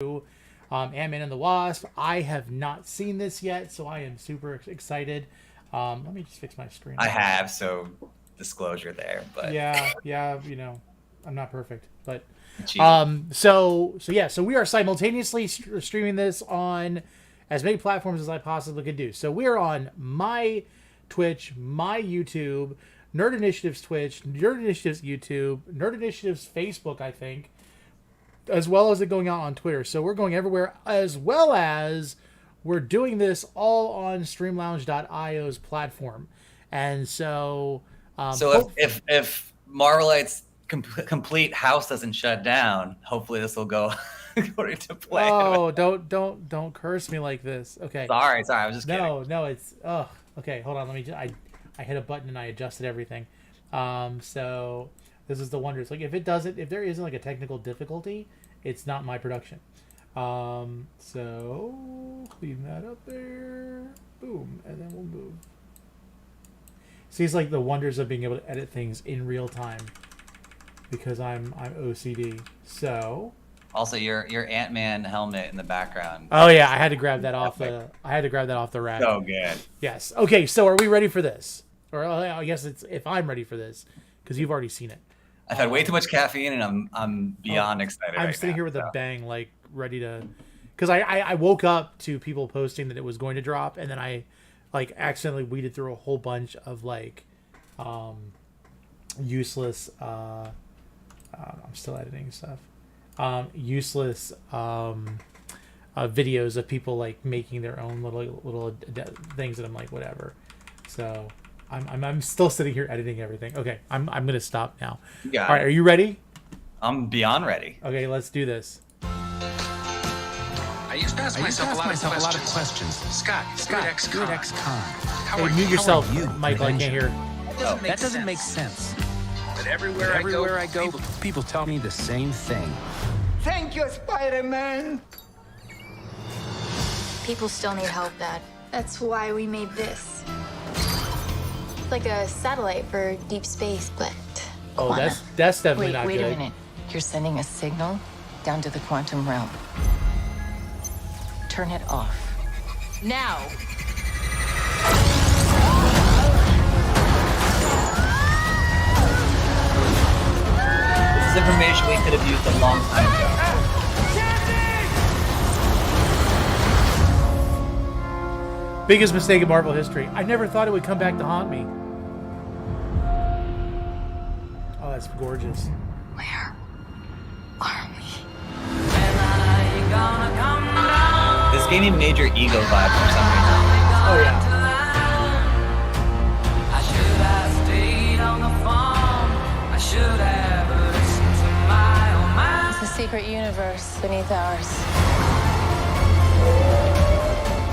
Antman and the Wasp. I have not seen this yet, so I am super excited. Let me just fix my screen. I have, so disclosure there, but yeah, I'm not perfect, but cheating. so we are simultaneously streaming this on as many platforms as I possibly could do. So we are on my Twitch, my YouTube, Nerd Initiative's Twitch, Nerd Initiative's YouTube, Nerd Initiative's Facebook, I think, as well as it going out on Twitter. So we're going everywhere, as well as we're doing this all on StreamLounge.io's platform. And so, if Marvelite's complete house doesn't shut down, hopefully this will go according to plan. Oh, don't curse me like this. Okay. Sorry. I was just kidding. No, it's okay. Hold on. Let me. I hit a button and I adjusted everything. So this is the wonders. Like if there isn't like a technical difficulty, it's not my production. So leave that up there. Boom, and then we'll move. See, it's like the wonders of being able to edit things in real time because I'm OCD. So. Also, your Ant-Man helmet in the background. Oh yeah, I had to grab that off the rack. So good. Yes. Okay. So are we ready for this? Or I guess it's if I'm ready for this because you've already seen it. I've had way too much caffeine and I'm beyond excited. I'm sitting here with a bang, like ready to, because I woke up to people posting that it was going to drop, and then I like accidentally weeded through a whole bunch of like useless. I'm still editing stuff. Useless videos of people like making their own little things, and I'm like whatever. So I'm still sitting here editing everything. Okay, I'm gonna stop now. Yeah. All right, are you ready? I'm beyond ready. Okay, let's do this. I used to ask myself a lot of questions. Scott, good ex-con. Hey, mute yourself, Michael. I can't hear. That doesn't make sense. But everywhere I go, people tell me the same thing. Thank you, Spider-Man. People still need help, Dad. That's why we made this. Like a satellite for deep space, but oh, quantum. that's definitely not Wait good. a minute. You're sending a signal down to the quantum realm. Turn it off. Now! This is information we could have used a long time ago. Biggest mistake in Marvel history. I never thought it would come back to haunt me. Oh, that's gorgeous. Where are we? This gave me major ego vibe for some reason. Oh yeah. It's a secret universe beneath ours.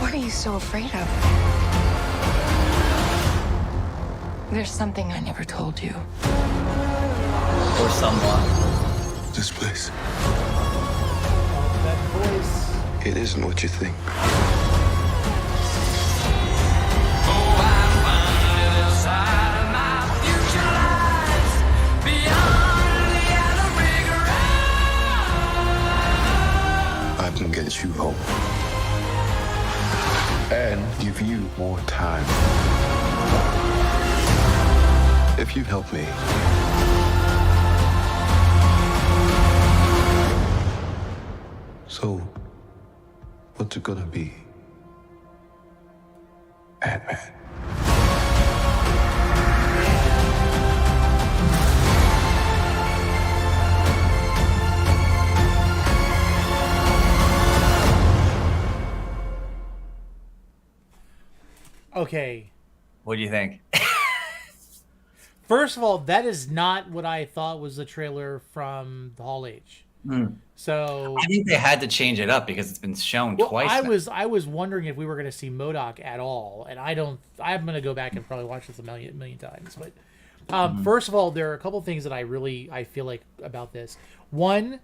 What are you so afraid of? There's something I never told you. Or someone. This place, That voice. it isn't what you think. I can get you home. And give you more time. If you help me. So, what's it gonna be? Antman. Okay. What do you think? First of all, that is not what I thought was the trailer from the Hall H. So I think they had to change it up because it's been shown twice. I was wondering if we were going to see MODOK at all, and I'm going to go back and probably watch this a million times. But first of all, there are a couple things that I feel like about this. One,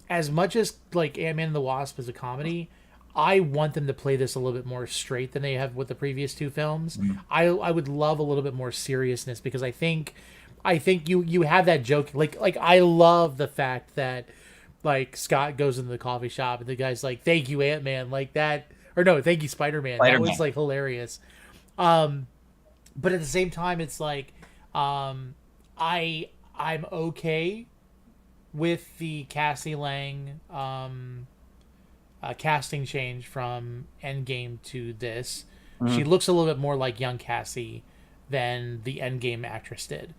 as much as like Ant-Man and the Wasp is a comedy, I want them to play this a little bit more straight than they have with the previous two films. I would love a little bit more seriousness because I think you have that joke like I love the fact that like Scott goes into the coffee shop and the guy's like, "Thank you, Ant-Man," like that, or no, "Thank you, Spider-Man." That was like hilarious. But at the same time, it's like, I'm okay with the Cassie Lang casting change from Endgame to this. She looks a little bit more like young Cassie than the Endgame actress did.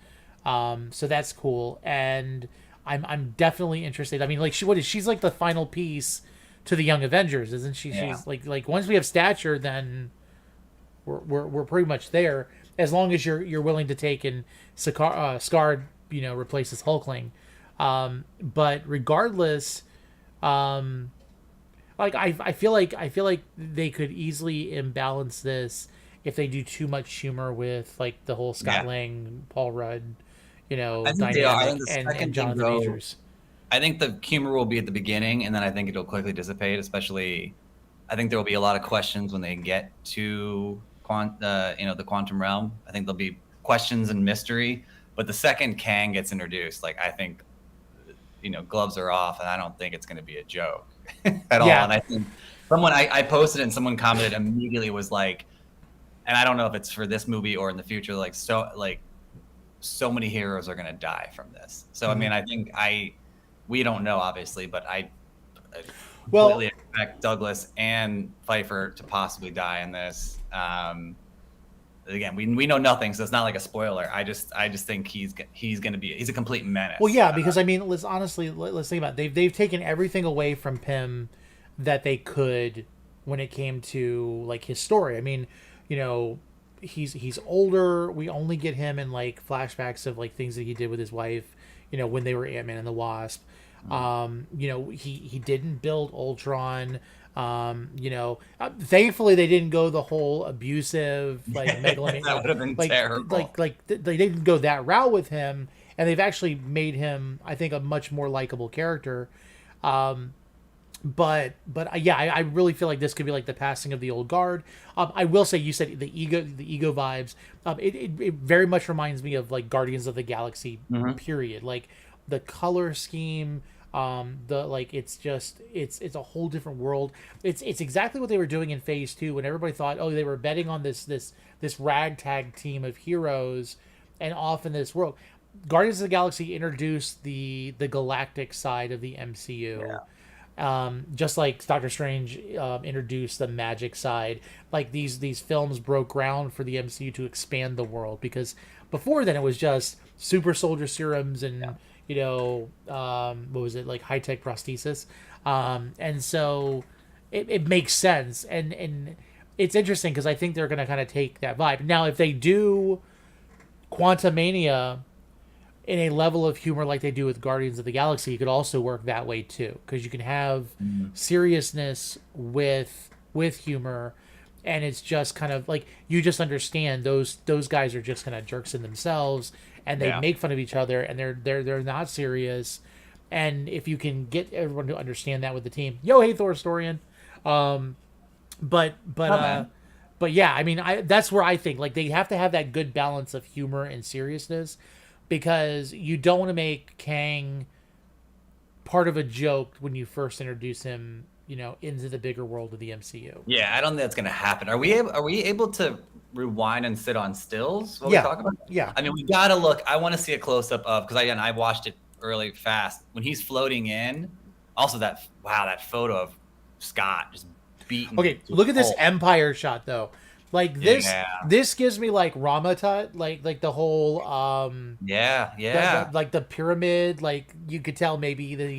So that's cool, and I'm definitely interested. I mean, like she's like the final piece to the Young Avengers, isn't she? Yeah. She's like once we have Stature, then we're pretty much there. As long as you're willing to take and Scar, replaces Hulkling. But regardless, like I feel like they could easily imbalance this if they do too much humor with like the whole Scott Lang, Paul Rudd, dynamic and Jonathan Majors. I think the humor will be at the beginning, and then I think it'll quickly dissipate. Especially, I think there will be a lot of questions when they get to the quantum realm. I think there'll be questions and mystery. But the second Kang gets introduced, like I think, gloves are off, and I don't think it's going to be a joke at all. And I think I posted it and someone commented immediately was like, and I don't know if it's for this movie or in the future, so many heroes are going to die from this. So I mean, I think we don't know obviously, but I completely expect Douglas and Pfeiffer to possibly die in this. Again, we know nothing, so it's not like a spoiler. I just think he's a complete menace. Well, yeah, because I mean, let's think about it. They've taken everything away from Pym that they could when it came to like his story. I mean, he's older. We only get him in like flashbacks of like things that he did with his wife, when they were Ant-Man and the Wasp. He didn't build Ultron. Thankfully they didn't go the whole abusive like megalomaniac. That would have been terrible. They didn't go that route with him, and they've actually made him, I think, a much more likable character. But I really feel like this could be like the passing of the old guard. I will say, you said the ego vibes. It very much reminds me of like Guardians of the Galaxy period. Like the color scheme, it's a whole different world. It's exactly what they were doing in Phase 2 when everybody thought, oh, they were betting on this ragtag team of heroes and off in this world. Guardians of the Galaxy introduced the galactic side of the MCU. Yeah. Just like Doctor Strange introduced the magic side. Like these films broke ground for the MCU to expand the world, because before then it was just super soldier serums and what was it, like high-tech prosthesis, and so it makes sense, and it's interesting because I think they're going to kind of take that vibe. Now if they do Quantumania in a level of humor like they do with Guardians of the Galaxy, it could also work that way too, because you can have seriousness with humor, and it's just kind of like you just understand those guys are just kind of jerks in themselves, and they make fun of each other, and they're not serious. And if you can get everyone to understand that with the team, hey Thor Historian, but yeah, I mean, that's where I think like they have to have that good balance of humor and seriousness, because you don't want to make Kang part of a joke when you first introduce him, into the bigger world of the MCU. Yeah, I don't think that's going to happen. Are we able to rewind and sit on stills while we talk about it? Yeah. I mean, we got to look. I want to see a close-up of, because I watched it early fast. When he's floating in, also that photo of Scott just beating. Okay, look at this Empire shot, though. Like this gives me like Ramatut, like the whole like the pyramid. Like you could tell maybe that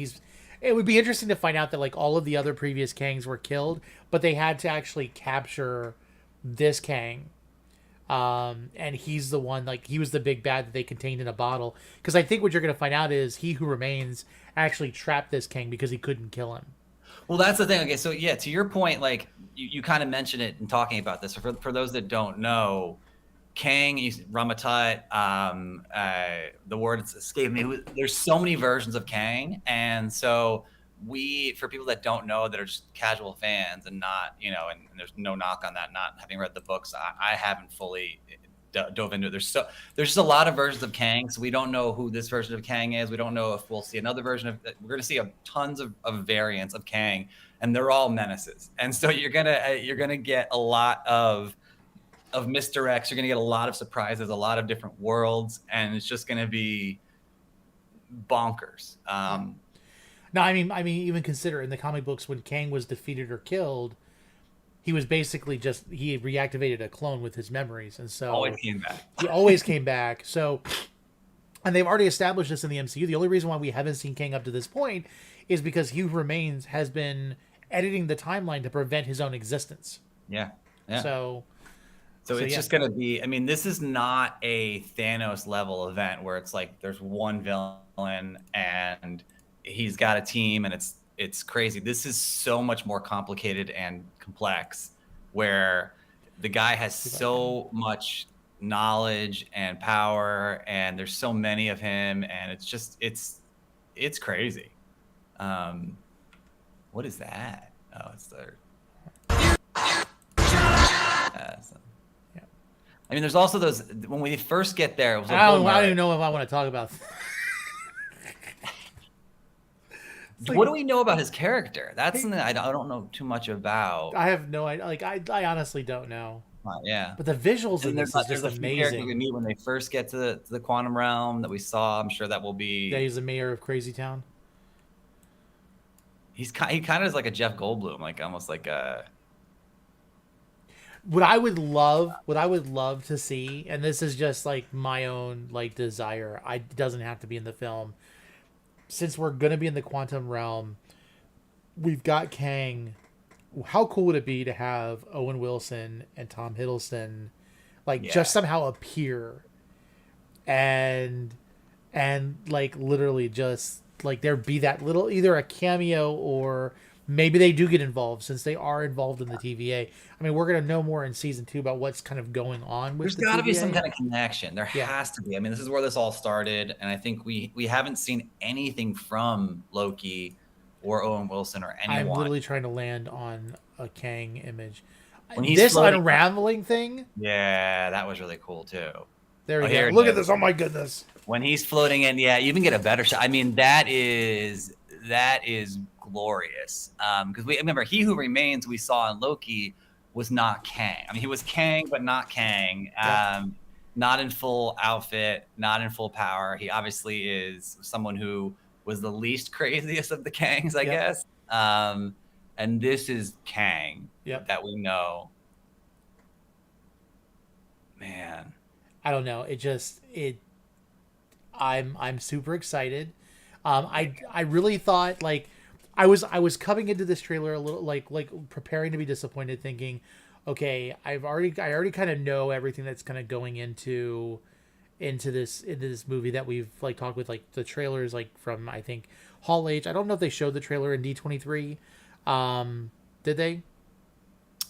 it would be interesting to find out that like all of the other previous Kangs were killed, but they had to actually capture this Kang, and he's the one, like he was the big bad that they contained in a bottle. Because I think what you're gonna find out is He Who Remains actually trapped this Kang because he couldn't kill him. Well, that's the thing. Okay, so yeah, to your point, like you kind of mentioned it in talking about this. For those that don't know, Kang, Ramatut, the word escaped me. There's so many versions of Kang, and so for people that don't know, that are just casual fans and not, and there's no knock on that, not having read the books. I haven't fully dove into it. There's just a lot of versions of Kang, so we don't know who this version of Kang is. We don't know if we'll see another version of. We're going to see tons of variants of Kang, and they're all menaces. And so you're gonna get a lot of misdirects. You're gonna get a lot of surprises, a lot of different worlds, and it's just gonna be bonkers. No, I mean, even consider in the comic books when Kang was defeated or killed, he was basically he reactivated a clone with his memories, and so always came back. He always came back. So, and they've already established this in the MCU. The only reason why we haven't seen Kang up to this point is because Hugh Remains has been editing the timeline to prevent his own existence. Yeah. So it's just going to be, I mean, this is not a Thanos level event where it's like there's one villain and he's got a team and it's crazy. This is so much more complicated and complex, where the guy has so much knowledge and power, and there's so many of him, and it's just it's crazy. What is that? Oh, it's the I mean, there's also those when we first get there. It was I don't even know if I want to talk about. What do we know about his character? That's something I don't know too much about. I have no idea. Like I honestly don't know. Yeah, but the visuals in this is just amazing. We meet when they first get to the quantum realm that we saw. I'm sure that will be. Yeah, he's the mayor of Crazy Town. He kind of is like a Jeff Goldblum, like almost like a. What I would love to see, and this is just like my own like desire. It doesn't have to be in the film. Since we're gonna be in the quantum realm, we've got Kang. How cool would it be to have Owen Wilson and Tom Hiddleston, just somehow appear, and like literally just like there be that little either a cameo or maybe they do get involved since they are involved in the TVA. I mean, we're gonna know more in season 2 about what's kind of going on with. There's got to be some kind of connection. There has to be. I mean, this is where this all started, and I think we haven't seen anything from Loki or Owen Wilson or anyone. I'm literally trying to land on a Kang image. This unraveling thing. Yeah, that was really cool too. There we go. Look at this! Oh my goodness! When he's floating in, you even get a better shot. I mean, that is glorious. Because we remember He Who Remains we saw in Loki was not Kang. I mean, he was Kang, but not Kang. Not in full outfit, not in full power. He obviously is someone who was the least craziest of the Kangs, I guess. And this is Kang that we know. Man, I don't know. I'm super excited. I really thought like I was coming into this trailer a little like preparing to be disappointed, thinking, okay, I already kind of know everything that's kind of going into this movie that we've like talked with, like the trailers like from I think Hall H. I don't know if they showed the trailer in D23. Did they?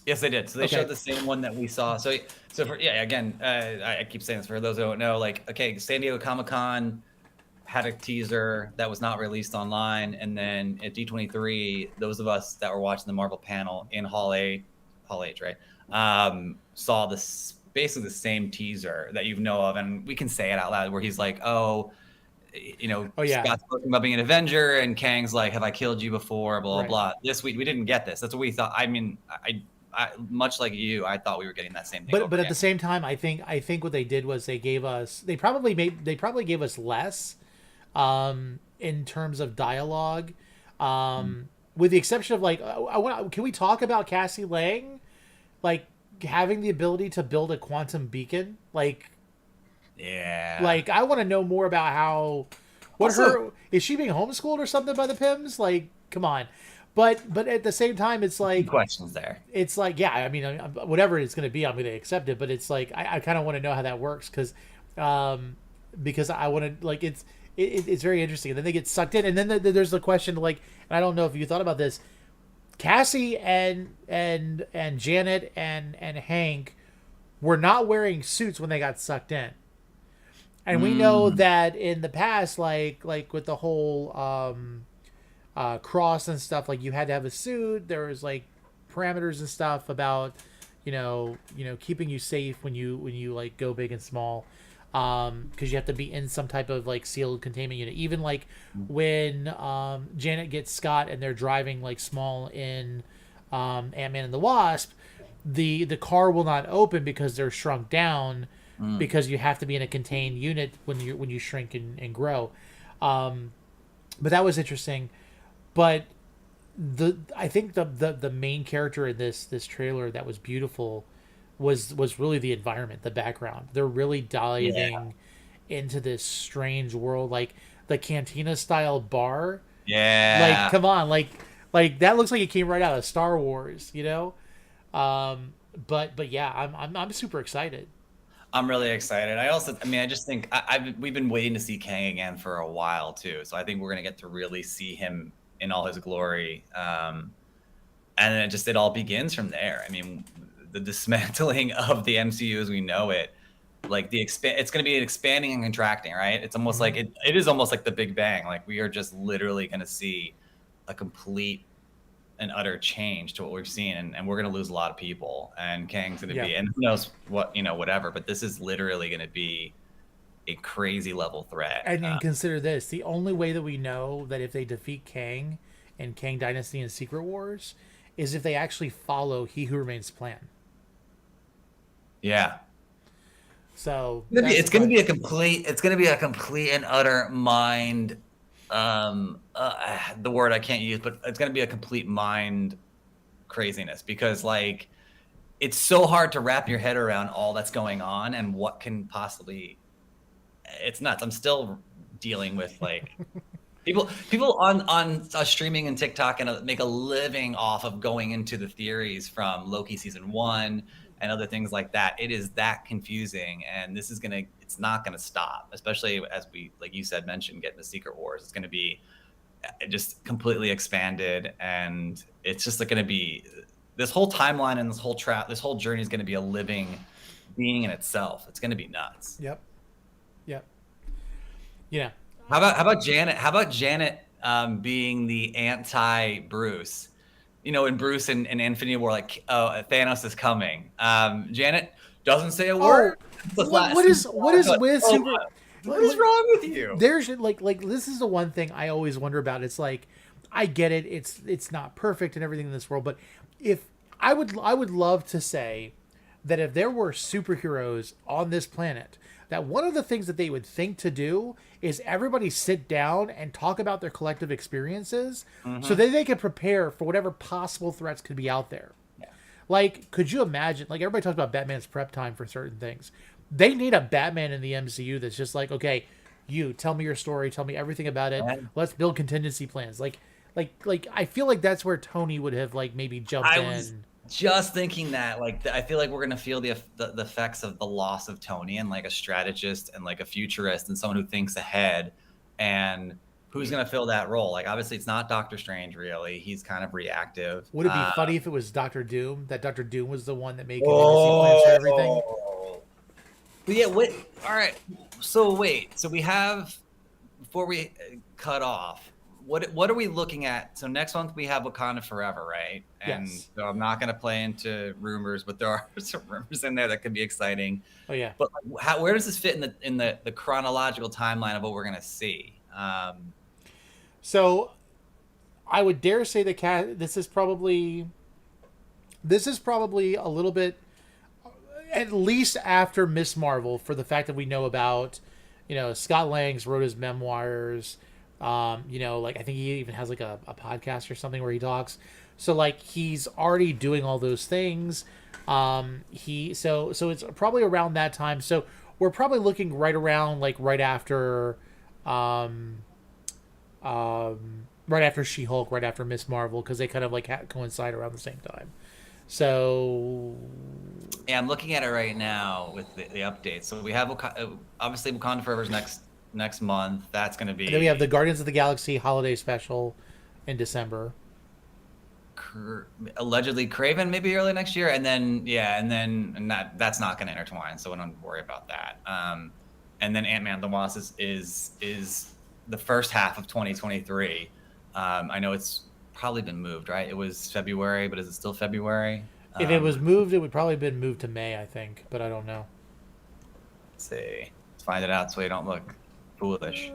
Yes, they did. So they showed the same one that we saw. So for again, I keep saying this for those who don't know. Like, okay, San Diego Comic-Con had a teaser that was not released online, and then at D23, those of us that were watching the Marvel panel in Hall H, right, saw this basically the same teaser that you know of, and we can say it out loud, where he's like, Scott's talking about being an Avenger, and Kang's like, have I killed you before? Blah blah blah. This week we didn't get this. That's what we thought. I mean, I much like you, I thought we were getting that same thing. But at the same time, I think what they did was they probably gave us less in terms of dialogue, with the exception of like can we talk about Cassie Lang like having the ability to build a quantum beacon? Like I want to know more about is she being homeschooled or something by the Pims? Like, come on. But at the same time, it's like questions there. It's like, I mean, whatever it's going to be, I'm going to accept it. But it's like I kind of want to know how that works because I want to like it's very interesting. And then they get sucked in, and then there's the question like, and I don't know if you thought about this, Cassie and Janet and Hank were not wearing suits when they got sucked in, and we know that in the past, like with the whole cross and stuff, like you had to have a suit. There was like parameters and stuff about keeping you safe when you like go big and small, because you have to be in some type of like sealed containment unit. Even like when Janet gets Scott and they're driving like small in Ant-Man and the Wasp, the car will not open because they're shrunk down, because you have to be in a contained unit when you shrink and grow. But that was interesting. But I think the main character in this trailer that was beautiful was really the environment, the background. They're really diving into this strange world, like the cantina style bar. Yeah. Like, come on, like that looks like it came right out of Star Wars, But yeah, I'm super excited. I'm really excited. I just think we've been waiting to see Kang again for a while too. So I think we're gonna get to really see him in all his glory. And then it all begins from there. I mean, the dismantling of the MCU as we know it, like it's going to be an expanding and contracting, right? It's almost like it is almost like the Big Bang. Like we are just literally going to see a complete and utter change to what we've seen, and we're going to lose a lot of people. And Kang's going to be, and who knows what, whatever. But this is literally going to be a crazy level threat. And consider this: the only way that we know that if they defeat Kang and Kang Dynasty and Secret Wars is if they actually follow He Who Remains' plan. Yeah. So it's going to be a complete and utter mind. The word I can't use, but it's going to be a complete mind craziness, because like it's so hard to wrap your head around all that's going on and what can possibly. It's nuts. I'm still dealing with like people on streaming and TikTok and make a living off of going into the theories from Loki season 1 and other things like that. It is that confusing, and it's not gonna stop, especially as we, like you said, mentioned, getting the Secret Wars. It's gonna be just completely expanded, and it's just like gonna be this whole timeline and this whole journey is gonna be a living being in itself. It's gonna be nuts. Yep. How about Janet? How about Janet being the anti-Bruce? In Bruce and Infinity War, like, oh, Thanos is coming. Janet doesn't say a word. What is with super? What is wrong with you? There's like this is the one thing I always wonder about. It's like, I get it. It's not perfect and everything in this world, but if I would love to say that if there were superheroes on this planet, that one of the things that they would think to do is everybody sit down and talk about their collective experiences, so that they can prepare for whatever possible threats could be out there. Yeah. Like, could you imagine, like everybody talks about Batman's prep time for certain things. They need a Batman in the MCU that's just like, okay, you tell me your story, tell me everything about it. Let's build contingency plans. Like I feel like that's where Tony would have like maybe jumped in. Just thinking that, like, I feel like we're gonna feel the effects of the loss of Tony, and like a strategist and like a futurist and someone who thinks ahead, and who's gonna fill that role. Like, obviously it's not Doctor Strange, really. He's kind of reactive. Would it be funny if it was Doctor Doom? That Doctor Doom was the one that made contingency plans for everything. But yeah, wait. All right. So we have, before we cut off, what are we looking at? So next month we have Wakanda Forever, right? And yes. So I'm not going to play into rumors, but there are some rumors in there that could be exciting. Oh yeah. But where does this fit in the chronological timeline of what we're going to see? So I would dare say this is probably a little bit, at least after Miss Marvel, for the fact that we know about, Scott Lang's wrote his memoirs. Like I think he even has like a podcast or something where he talks. So like he's already doing all those things. So it's probably around that time. So we're probably looking right around like right after She-Hulk, right after Miss Marvel, because they kind of like coincide around the same time. So yeah, I'm looking at it right now with the updates. So we have obviously Wakanda Forever's next month. That's going to be. And then we have the Guardians of the Galaxy holiday special in December. Allegedly Kraven maybe early next year, and then that's not going to intertwine, so we don't worry about that. And then Ant-Man the Wasp is the first half of 2023. I know it's probably been moved, right? It was February, but is it still February? If it was moved, it would probably have been moved to May, I think, but I don't know. Let's see. Let's find it out so we don't look foolish.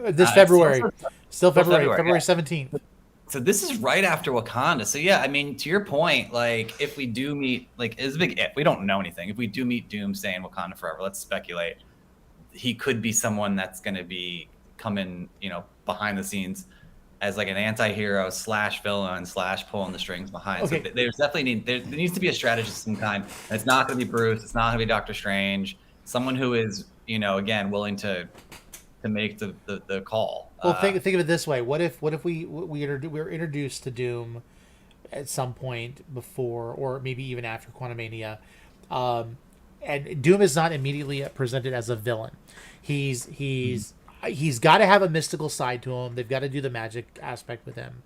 This February. Still February. February, February yeah. 17th. So this is right after Wakanda. So yeah, I mean, to your point, like if we do meet, like it's a big if. We don't know anything. If we do meet Doomsday and Wakanda Forever, let's speculate. He could be someone that's going to be coming, behind the scenes as like an anti-hero / villain / pulling the strings behind. Okay. So there's definitely there needs to be a strategist of some kind. And it's not going to be Bruce. It's not going to be Doctor Strange. Someone who is, again, willing to make the call. Well, think of it this way: what if we were introduced to Doom at some point before, or maybe even after Quantumania, and Doom is not immediately presented as a villain. He's got to have a mystical side to him. They've got to do the magic aspect with him,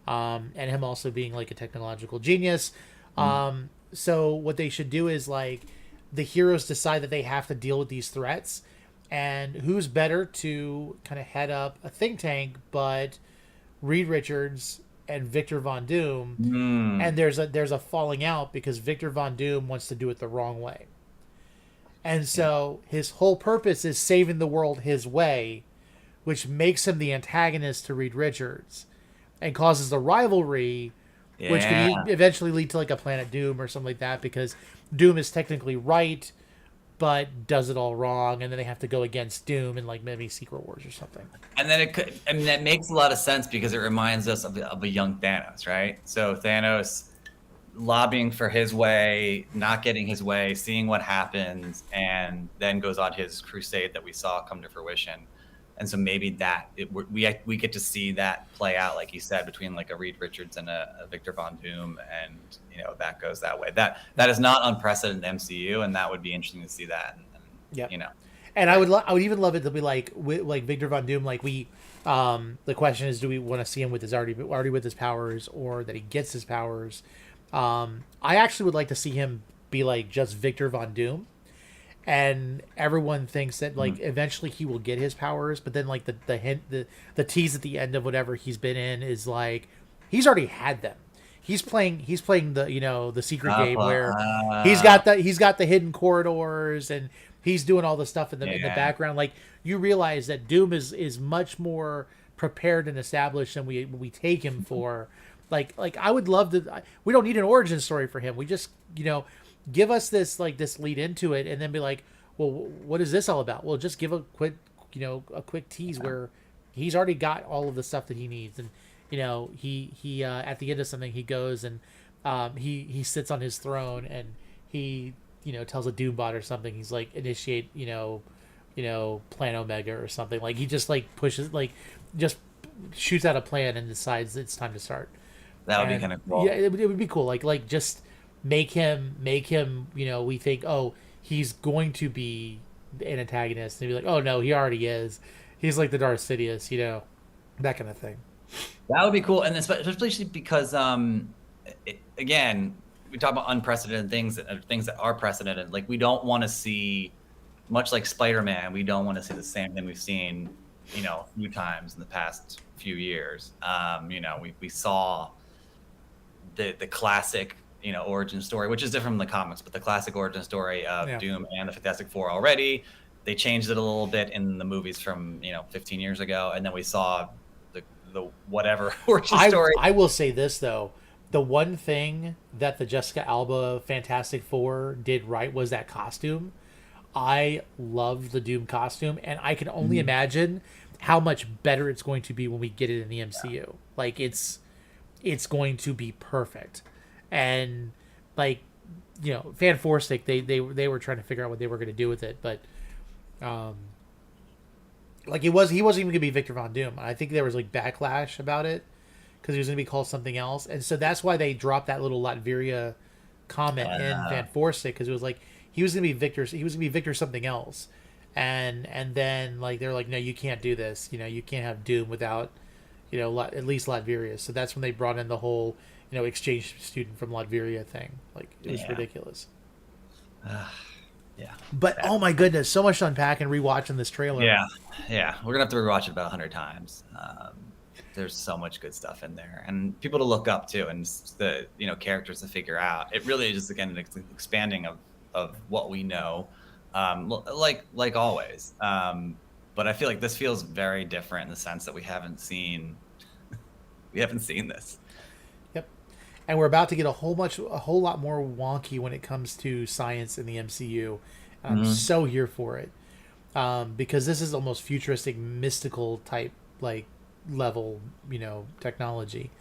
and him also being like a technological genius. So what they should do is like the heroes decide that they have to deal with these threats. And who's better to kind of head up a think tank but Reed Richards and Victor Von Doom? And there's a falling out because Victor Von Doom wants to do it the wrong way. And so his whole purpose is saving the world his way, which makes him the antagonist to Reed Richards and causes the rivalry, which can eventually lead to like a Planet Doom or something like that, because Doom is technically right but does it all wrong, and then they have to go against Doom in like maybe Secret Wars or something. And then that makes a lot of sense because it reminds us of a young Thanos, right? So Thanos lobbying for his way, not getting his way, seeing what happens, and then goes on his crusade that we saw come to fruition. And so maybe we get to see that play out, like you said, between like a Reed Richards and a Victor Von Doom, and that goes that way. That is not unprecedented in MCU, and that would be interesting to see that. And I would even love it to be like Victor Von Doom. Like the question is, do we want to see him with his already with his powers, or that he gets his powers? I actually would like to see him be like just Victor Von Doom. And everyone thinks that like eventually he will get his powers, but then like the hint, the tease at the end of whatever he's been in is like he's already had them. He's playing the the secret game where he's got the hidden corridors, and he's doing all the stuff in the background. Like you realize that Doom is much more prepared and established than we take him for. Like I would love to. We don't need an origin story for him. We just give us this lead into it, and then be like, well, what is this all about? Well, just give a quick tease where he's already got all of the stuff that he needs, and he at the end of something he goes and he sits on his throne, and he tells a Doombot or something. He's like, initiate Plan Omega or something. Like he just like pushes, like just shoots out a plan and decides it's time to start. That would be kind of cool. Yeah, it would be cool. Like just make him, we think, oh, he's going to be an antagonist, and be like, oh no, he already is. He's like the Darth Sidious, that kind of thing. That would be cool, and especially because, again, we talk about unprecedented things that are precedented. Like we don't want to see, much like Spider-Man, we don't want to see the same thing we've seen, a few times in the past few years. We saw the classic, origin story, which is different from the comics, but the classic origin story of Doom and the Fantastic Four already. They changed it a little bit in the movies from 15 years ago, and then we saw the whatever origin story. I will say this though, the one thing that the Jessica Alba Fantastic Four did right was that costume. I loved the Doom costume, and I can only imagine how much better it's going to be when we get it in the MCU. Yeah. Like it's going to be perfect. And like, Fan Forstic, they were trying to figure out what they were going to do with it, but like he wasn't even going to be Victor Von Doom. I think there was like backlash about it because he was going to be called something else, and so that's why they dropped that little Latveria comment in Fan Forstic, because it was like he was going to be Victor. He was going to be Victor something else, and then like they're like, no, you can't do this. You can't have Doom without at least Latveria. So that's when they brought in the whole exchange student from Latveria thing. Like it was ridiculous. Yeah. But oh my goodness, so much to unpack and rewatching this trailer. Yeah. We're gonna have to rewatch it about 100 times. there's so much good stuff in there, and people to look up to, and the characters to figure out. It really is just again an expanding of what we know, like always. But I feel like this feels very different in the sense that we haven't seen this. Yep. And we're about to get a whole lot more wonky when it comes to science in the MCU. I'm so here for it. Because this is almost futuristic, mystical type level, technology.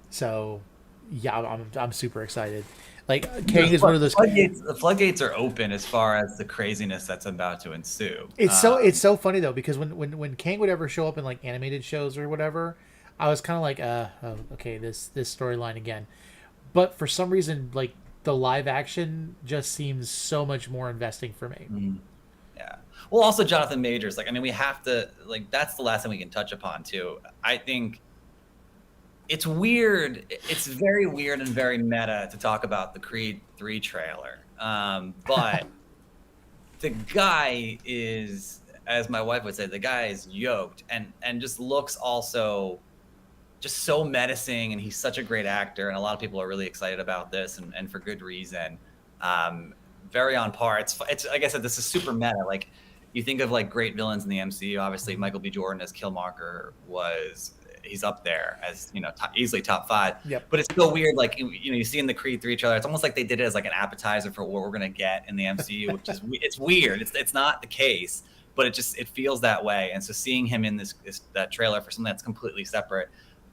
So yeah, I'm super excited. Like Kang is one of those. The floodgates are open as far as the craziness that's about to ensue. It's so funny though, because when Kang would ever show up in like animated shows or whatever, I was kind of like, oh, okay, this storyline again. But for some reason, like the live action just seems so much more investing for me. Yeah. Well, also Jonathan Majors. Like, I mean, we have to that's the last thing we can touch upon too. I think it's weird. It's very weird and very meta to talk about the Creed 3 trailer. But the guy is, as my wife would say, the guy is yoked and just looks also just so menacing, and he's such a great actor, and a lot of people are really excited about this, and for good reason. Very on par. It's like I said, this is super meta. Like, you think of like great villains in the MCU. Obviously, Michael B. Jordan as Killmonger he's up there as easily top 5. Yep. But it's still weird. Like you see in the Creed 3 trailer, it's almost like they did it as like an appetizer for what we're gonna get in the MCU, which is it's weird. It's not the case, but it feels that way. And so seeing him in that trailer for something that's completely separate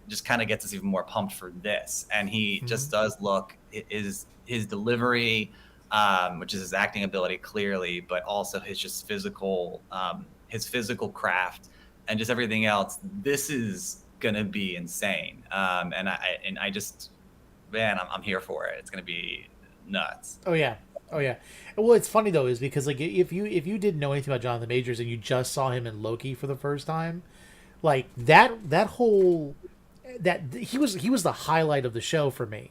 just kind of gets us even more pumped for this. And he just does look his delivery, which is his acting ability clearly, but also his just physical craft and just everything else. This is gonna be insane. And I just, man, I'm here for it. It's gonna be nuts. Oh yeah. Well, it's funny though, is because like if you didn't know anything about Jonathan Majors and you just saw him in Loki for the first time, like that he was the highlight of the show for me.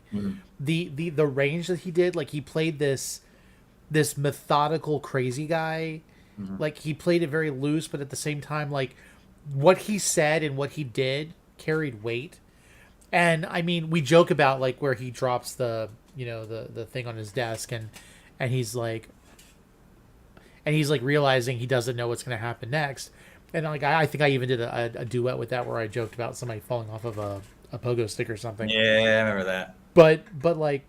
The range that he did, like he played this methodical crazy guy. Like he played it very loose, but at the same time, like what he said and what he did carried weight. And I mean, we joke about like where he drops the thing on his desk and he's like realizing he doesn't know what's going to happen next. And like I think I even did a duet with that where I joked about somebody falling off of a pogo stick or something. Yeah, I remember that. But like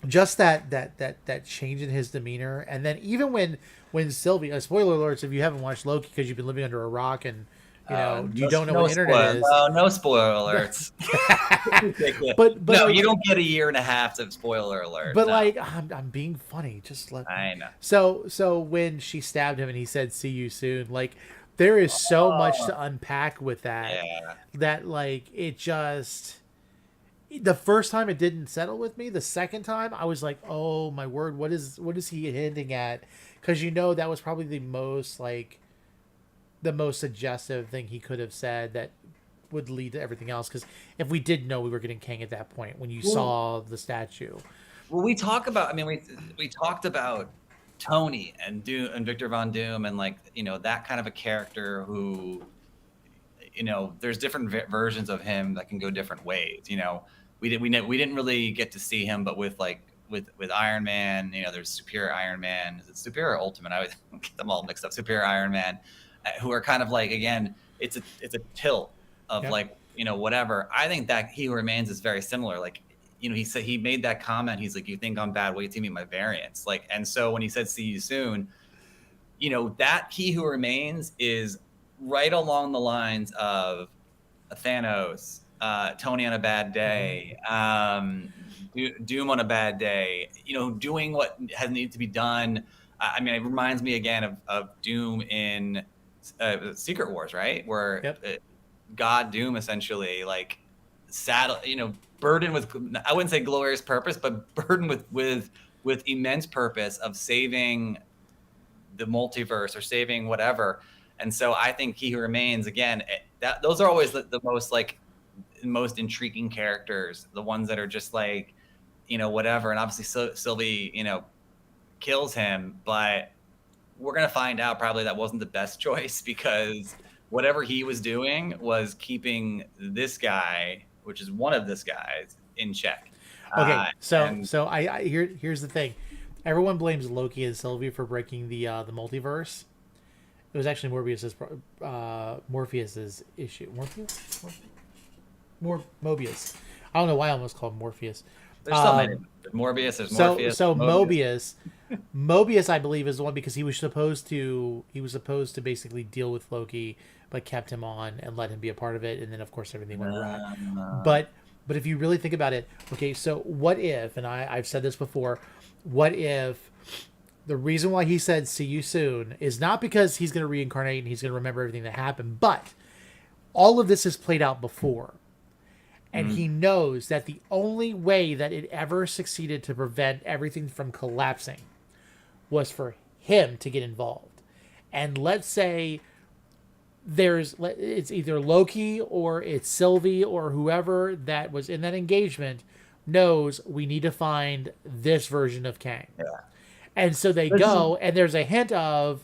just that change in his demeanor, and then even when Sylvie, spoiler alerts if you haven't watched Loki because you've been living under a rock and you don't know what internet is. No spoiler alerts. but no, like, you don't get a year and a half of spoiler alert. But no. like I'm being funny. Just let me. I know. So when she stabbed him and he said "see you soon," like there is so much to unpack with that. Yeah. That like it just. The first time it didn't settle with me. The second time I was like, "Oh my word, what is he hinting at?" Because that was probably the most suggestive thing he could have said that would lead to everything else. Because if we did know we were getting Kang at that point when you saw the statue. Well, we talked about Tony and Doom and Victor Von Doom and that kind of a character who, there's different versions of him that can go different ways. We didn't really get to see him, but with Iron Man, there's Superior Iron Man. Is it Superior or Ultimate? I always get them all mixed up. Superior Iron Man, who are kind of like, again, it's a tilt of whatever. I think that He Who Remains is very similar. Like, he said, he made that comment. He's like, "You think I'm bad? Wait till you meet my variants." Like, and so when he said "see you soon," that He Who Remains is right along the lines of Thanos, Tony on a bad day, Doom on a bad day, doing what has needed to be done. I mean, it reminds me again of Doom in Secret Wars, right? Where God Doom essentially burdened with, I wouldn't say glorious purpose, but burdened with immense purpose of saving the multiverse or saving whatever. And so I think He Who Remains, again, those are always the most intriguing characters, the ones that are just whatever. And obviously Sylvie, kills him, but we're going to find out probably that wasn't the best choice because whatever he was doing was keeping this guy, which is one of this guys, in check. Okay, And here's the thing. Everyone blames Loki and Sylvie for breaking the multiverse. It was actually Morpheus's issue. Mobius. I don't know why I almost called him Morpheus. there's so many. There's Morbius. There's Morpheus. So Mobius, I believe, is the one because he was supposed to basically deal with Loki, but kept him on and let him be a part of it, and then of course everything went wrong. But if you really think about it, okay, so what if? And I've said this before. What if the reason why he said "see you soon" is not because he's going to reincarnate and he's going to remember everything that happened, but all of this has played out before. And he knows that the only way that it ever succeeded to prevent everything from collapsing was for him to get involved. And let's say it's either Loki or it's Sylvie or whoever that was in that engagement knows we need to find this version of Kang. Yeah. And so they go, and there's a hint of,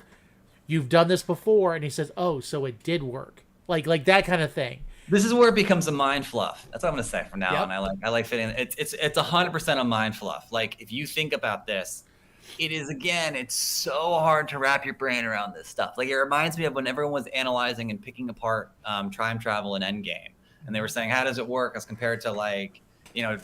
you've done this before, and he says, oh, so it did work. Like that kind of thing. This is where it becomes a mind fluff. That's what I'm going to say from now Yep. on. I like fitting. It's 100% a mind fluff. Like if you think about this, it is it's so hard to wrap your brain around this stuff. Like it reminds me of when everyone was analyzing and picking apart time travel in Endgame, and they were saying how does it work as compared to like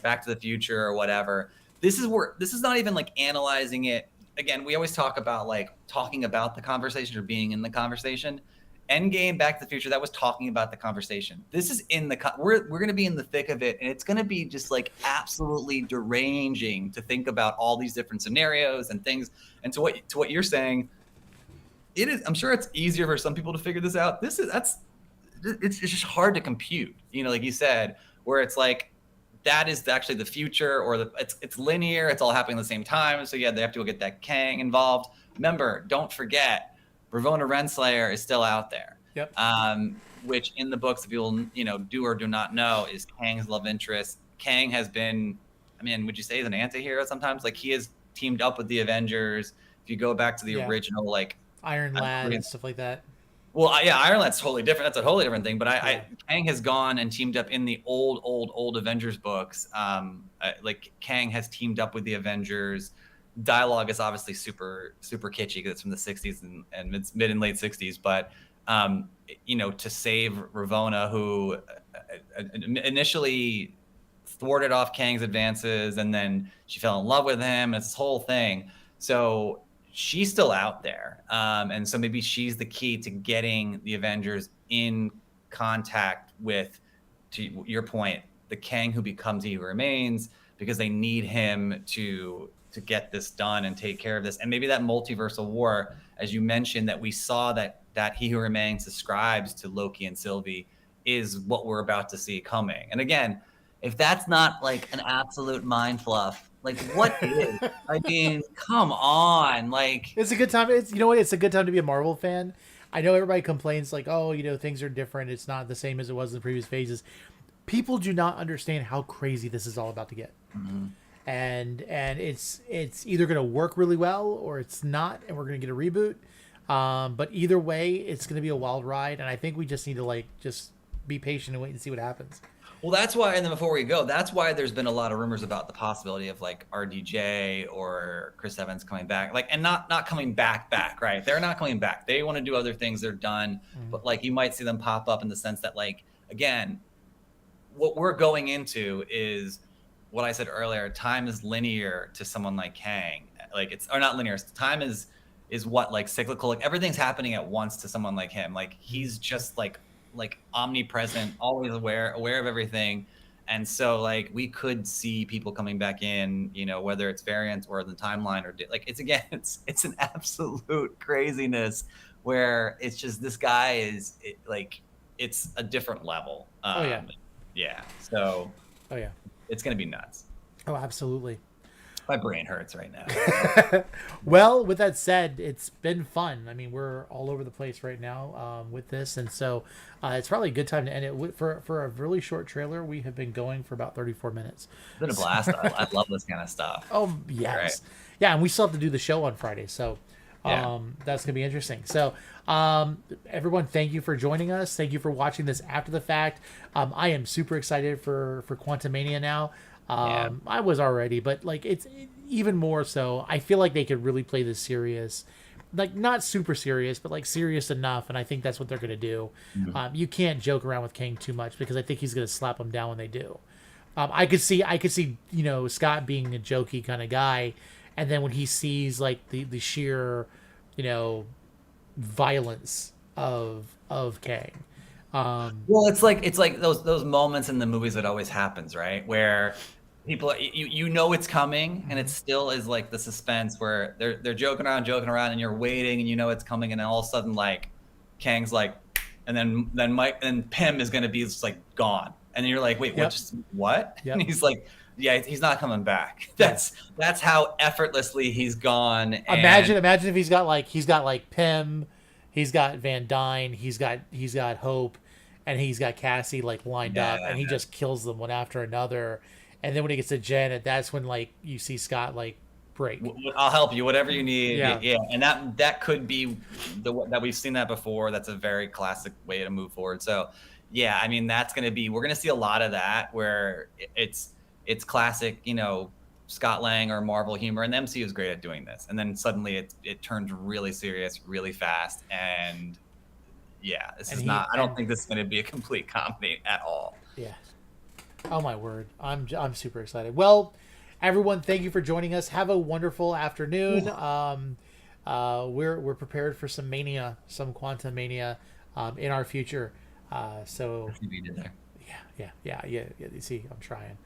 Back to the Future or whatever. This is not even like analyzing it. Again, we always talk about like talking about the conversation or being in the conversation. Endgame, Back to the Future, that was talking about the conversation. This is we're going to be in the thick of it, and it's going to be just like absolutely deranging to think about all these different scenarios and things. And to what you're saying, it is. I'm sure it's easier for some people to figure this out. It's just hard to compute. Like you said, where it's like that is actually the future, or it's linear. It's all happening at the same time. So yeah, they have to go get that Kang involved. Remember, don't forget. Ravonna Renslayer is still out there. Yep. Which in the books, if you'll do or do not know, is Kang's love interest. Kang has been, would you say he's an anti-hero sometimes? Like he has teamed up with the Avengers. If you go back to the original, like Iron Lad and stuff like that. Well, yeah, Iron Lad's totally different. That's a totally different thing. But Kang has gone and teamed up in the old Avengers books. Like Kang has teamed up with the Avengers. Dialogue is obviously super kitschy because it's from the 60s and mid and late 60s, but to save Ravonna, who initially thwarted off Kang's advances, and then she fell in love with him. It's this whole thing. So she's still out there, and so maybe she's the key to getting the Avengers in contact with, to your point, the Kang who becomes He Who Remains, because they need him to get this done and take care of this. And maybe that multiversal war, as you mentioned, that we saw that He Who Remains describes to Loki and Sylvie, is what we're about to see coming. And again, if that's not like an absolute mind fluff, like what is? Come on. Like it's a good time. It's a good time to be a Marvel fan. I know everybody complains like, oh, things are different. It's not the same as it was in the previous phases. People do not understand how crazy this is all about to get. Mm-hmm. And it's either going to work really well or it's not, and we're going to get a reboot. But either way, it's going to be a wild ride, and I think we just need to just be patient and wait and see what happens. Well, that's why, and then before we go, that's why there's been a lot of rumors about the possibility of like RDJ or Chris Evans coming back, and not coming back, right? They're not coming back. They want to do other things. They're done. Mm-hmm. But like you might see them pop up in the sense that again, what we're going into is what I said earlier. Time is linear to someone like Kang. Or not linear. Time is what cyclical. Like everything's happening at once to someone like him. Like he's just like omnipresent, always aware of everything. And so we could see people coming back in, whether it's variants or the timeline or it's an absolute craziness where it's just this guy is it's a different level. Yeah. So it's going to be nuts. Oh, absolutely. My brain hurts right now. Well, with that said, it's been fun. We're all over the place right now with this. And so it's probably a good time to end it. For a really short trailer, we have been going for about 34 minutes. It's been a blast. I love this kind of stuff. Oh, yes. Right. Yeah, and we still have to do the show on Friday. So Yeah. That's gonna be interesting. So, everyone, thank you for joining us. Thank you for watching this after the fact. I am super excited for Quantumania now. Yeah. I was already, but like it's even more so. I feel like they could really play this serious, like not super serious, but like serious enough. And I think that's what they're gonna do. You can't joke around with Kang too much because I think he's gonna slap them down when they do. I could see, Scott being a jokey kind of guy, and then when he sees like the sheer, violence of Kang. Well, it's like those moments in the movies that always happens, right? Where people you know it's coming, and it still is like the suspense where they're joking around, and you're waiting, and you know it's coming, and then all of a sudden like Kang's like, and then Mike and Pym is gonna be just like gone, and then you're like, wait, what? Yep. And he's like, yeah, he's not coming back. That's how effortlessly he's gone. Imagine if he's got like Pym, he's got Van Dyne, he's got Hope, and he's got Cassie like lined up, and he just kills them one after another. And then when he gets to Janet, that's when like you see Scott like break. I'll help you, whatever you need. Yeah. And that could be that we've seen that before. That's a very classic way to move forward. So yeah, I mean we're gonna see a lot of that where it's classic, Scott Lang or Marvel humor, and the MCU is great at doing this. And then suddenly it turns really serious, really fast, and yeah, I don't think this is going to be a complete comedy at all. Yeah. Oh my word, I'm super excited. Well, everyone, thank you for joining us. Have a wonderful afternoon. We're prepared for some mania, some Quantumania, in our future. So You did there. yeah. You see, I'm trying.